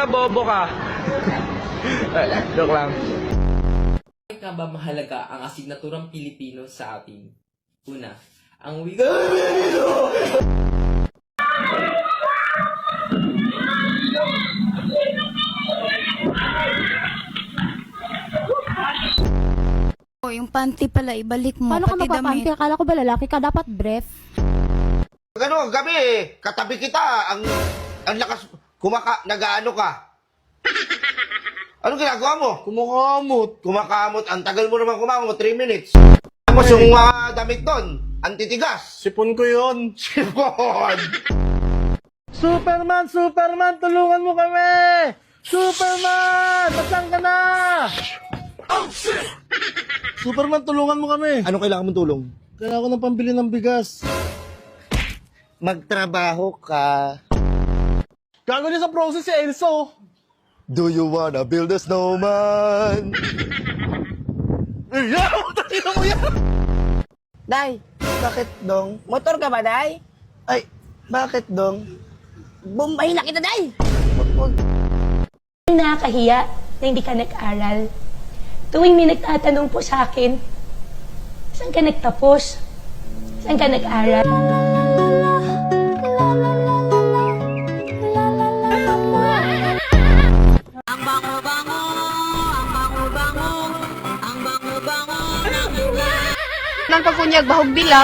ka, bobo ka. Joke lang. Bakit nga ba mahalaga ang asignaturang Pilipino sa atin? Una, ang wika... Oh, yung panty pala, ibalik mo. Paano ka pati magpapanty? damit. Akala ko ba lalaki ka? Dapat brief. Ano, gabi katabi kita, ang lakas, nag-ano ka? Anong ginagawa mo? Kumakamot, ang tagal mo naman kumamot, 3 minutes. Tapos yung damit doon, antitigas. Sipon ko yun. Sipon! Superman, tulungan mo kami! Superman! Saan ka na? Superman, tulungan mo kami. Ano kailangan mong tulong? Kailangan ko ng pambili ng bigas. Magtrabaho ka. Gago niya sa process si Elso. Do you wanna build a snowman? Tingnan mo yan! Day, Bakit, Dong? motor ka ba, Day? Ay, bakit, Dong? Bumbay na kita, Day! Nakakahiya na hindi ka nag-aral. Tuwing may nagtatanong po sa akin, saan ka nagtapos? Saan ka nag-aral? Nang pagkunyag, bahog dilap.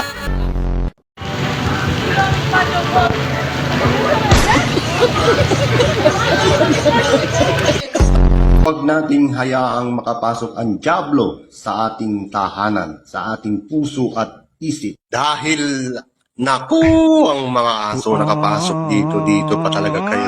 Huwag nating hayaang makapasok ang dyablo sa ating tahanan, sa ating puso at isip. Dahil, naku, ang mga aso nakapasok dito pa talaga kayo